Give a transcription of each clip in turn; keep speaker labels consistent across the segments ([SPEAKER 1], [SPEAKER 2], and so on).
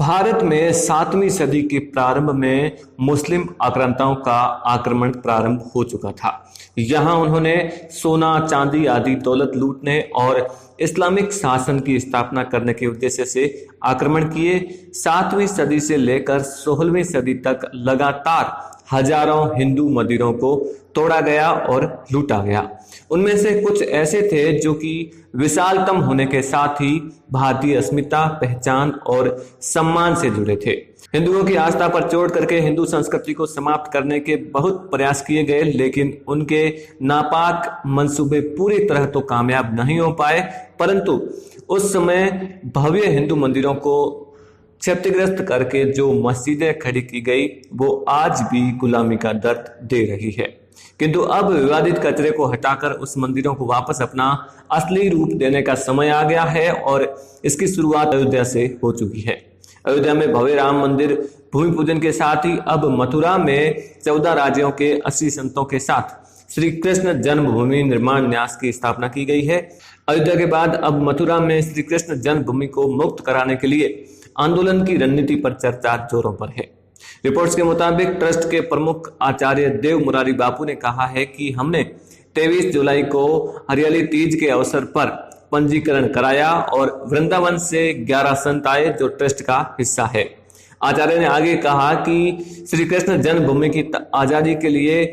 [SPEAKER 1] भारत में 7वीं सदी के प्रारंभ में मुस्लिम आक्रांताओं का आक्रमण प्रारंभ हो चुका था। यहाँ उन्होंने सोना, चांदी आदि दौलत लूटने और इस्लामिक शासन की स्थापना करने के उद्देश्य से आक्रमण किए। 7वीं सदी से लेकर 16वीं सदी तक लगातार हजारों हिंदू मंदिरों को तोड़ा गया और लूटा गया। उनमें से कुछ ऐसे थे जो कि विशालतम होने के साथ ही भारतीय अस्मिता, पहचान और सम्मान से जुड़े थे। हिंदुओं की आस्था पर चोट करके हिंदू संस्कृति को समाप्त करने के बहुत प्रयास किए गए, लेकिन उनके नापाक मंसूबे पूरी तरह तो कामयाब नहीं हो पाए। परंतु उस समय भव्य हिंदू मंदिरों को क्षतिग्रस्त करके जो मस्जिदें खड़ी की गई वो आज भी गुलामी का दर्द दे रही है। किंतु अब विवादित कचरे को हटाकर उस मंदिरों को वापस अपना असली रूप देने का समय आ गया है और इसकी शुरुआत अयोध्या से हो चुकी है। अयोध्या में भव्य राम मंदिर भूमि पूजन के साथ ही अब मथुरा में 14 राज्यों के 80 संतों के साथ श्री कृष्ण जन्मभूमि निर्माण न्यास की स्थापना की गई है। अयोध्या के बाद अब मथुरा में श्री कृष्ण जन्मभूमि को मुक्त कराने के लिए आंदोलन की रणनीति पर चर्चा जोरों पर है। रिपोर्ट्स के मुताबिक ट्रस्ट के प्रमुख आचार्य देव मुरारी बापू ने कहा है कि हमने 23 जुलाई को हरियाली तीज के अवसर पर पंजीकरण कराया और वृंदावन से 11 संत आए जो ट्रस्ट का हिस्सा है। आचार्य ने आगे कहा कि श्री कृष्ण जन्मभूमि की आजादी के लिए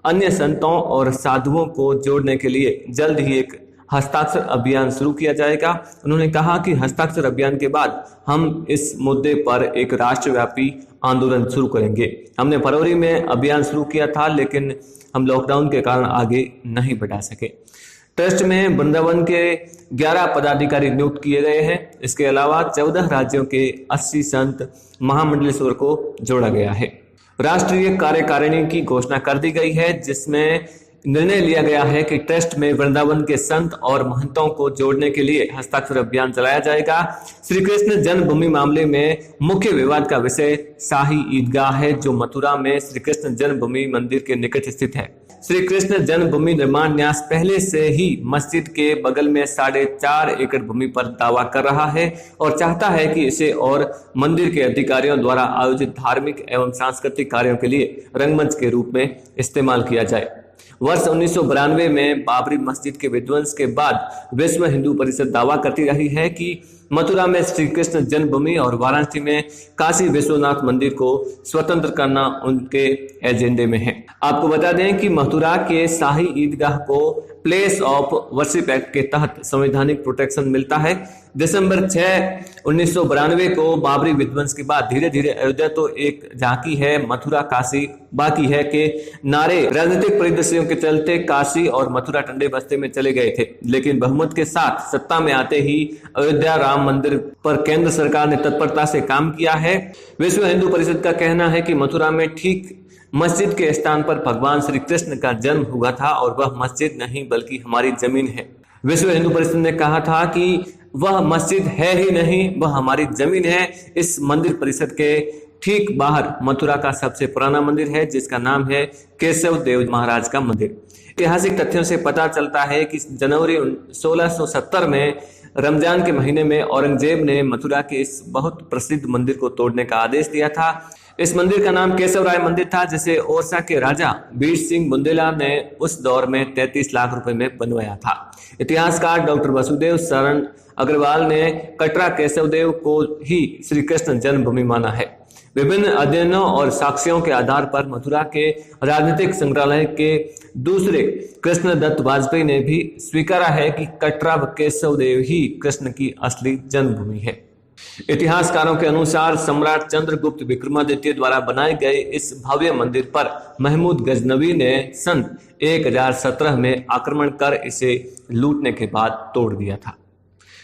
[SPEAKER 1] अन्य संतों और साधुओं को जोड़ने के लिए जल्द ही एक हस्ताक्षर अभियान शुरू किया जाएगा। उन्होंने कहा कि हस्ताक्षर अभियान के बाद हम इस मुद्दे पर एक राष्ट्रव्यापी आंदोलन शुरू करेंगे। हमने फरवरी में अभियान शुरू किया था, लेकिन हम लॉकडाउन के कारण आगे नहीं बढ़ा सके। ट्रस्ट में वृंदावन के 11 पदाधिकारी नियुक्त किए गए हैं। इसके अलावा 14 राज्यों के 80 संत महामंडलेश्वर को जोड़ा गया है। राष्ट्रीय कार्यकारिणी की घोषणा कर दी गई है, जिसमें निर्णय लिया गया है कि ट्रस्ट में वृंदावन के संत और महंतों को जोड़ने के लिए हस्ताक्षर अभियान चलाया जाएगा। श्री कृष्ण जन्मभूमि मामले में मुख्य विवाद का विषय शाही ईदगाह है, जो मथुरा में श्री कृष्ण जन्मभूमि मंदिर के निकट स्थित है। श्री कृष्ण जन्मभूमि निर्माण न्यास पहले से ही मस्जिद के बगल में 4.5 एकड़ भूमि पर दावा कर रहा है और चाहता है कि इसे और मंदिर के अधिकारियों द्वारा आयोजित धार्मिक एवं सांस्कृतिक कार्यों के लिए रंगमंच के रूप में इस्तेमाल किया जाए। वर्ष 1992 में बाबरी मस्जिद के विध्वंस के बाद विश्व हिंदू परिषद दावा करती रही है कि मथुरा में श्री कृष्ण जन्मभूमि और वाराणसी में काशी विश्वनाथ मंदिर को स्वतंत्र करना उनके एजेंडे में है। आपको बता दें कि मथुरा के शाही ईदगाह को प्लेस ऑफ वर्शिप एक्ट के तहत संवैधानिक प्रोटेक्शन मिलता है। दिसंबर 6, 1992 को बाबरी विध्वंस के बाद धीरे धीरे अयोध्या तो एक झांकी है, मथुरा काशी बाकी है के नारे राजनीतिक परिदृश्यों के चलते काशी और मथुरा टंडे बस्ते में चले गए थे, लेकिन बहुमत के साथ सत्ता में आते ही अयोध्या राम मंदिर पर केंद्र सरकार ने तत्परता से काम किया है। विश्व हिंदू परिषद का कहना है कि मथुरा में ठीक मस्जिद के स्थान पर भगवान श्री कृष्ण का जन्म हुआ था और वह मस्जिद नहीं बल्कि हमारी जमीन है। विश्व हिंदू परिषद ने कहा था कि वह मस्जिद है ही नहीं, वह हमारी जमीन है। इस मंदिर परिसर के ठीक बाहर मथुरा का सबसे पुराना मंदिर है, जिसका नाम है केशव देव महाराज का मंदिर। ऐतिहासिक तथ्यों से पता चलता है कि जनवरी 1670 में रमजान के महीने में औरंगजेब ने मथुरा के इस बहुत प्रसिद्ध मंदिर को तोड़ने का आदेश दिया था। इस मंदिर का नाम केशव राय मंदिर था, जिसे ओरछा के राजा बीर सिंह बुंदेला ने उस दौर में 33 लाख रुपए में बनवाया था। इतिहासकार डॉक्टर वसुदेव शरण अग्रवाल ने कटरा केशव देव को ही श्री कृष्ण जन्मभूमि माना है। विभिन्न अध्ययनों और साक्ष्यों के आधार पर मथुरा के राजनीतिक संग्रहालय के दूसरे कृष्णदत्त वाजपेयी ने भी स्वीकारा है कि कटरा व केशव देव ही कृष्ण की असली जन्मभूमि है। इतिहासकारों के अनुसार सम्राट चंद्रगुप्त विक्रमादित्य द्वारा बनाए गए इस भव्य मंदिर पर महमूद गजनवी ने सन 1017 में आक्रमण कर इसे लूटने के बाद तोड़ दिया था।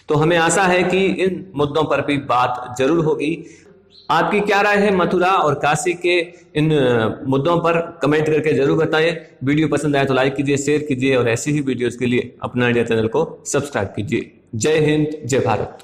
[SPEAKER 1] तो हमें आशा है कि इन मुद्दों पर भी बात जरूर होगी। आपकी क्या राय है मथुरा और काशी के इन मुद्दों पर? कमेंट करके जरूर बताएं। वीडियो पसंद आए तो लाइक कीजिए, शेयर कीजिए और ऐसी ही वीडियोस के लिए अपना इंडिया चैनल को सब्सक्राइब कीजिए। जय हिंद, जय भारत।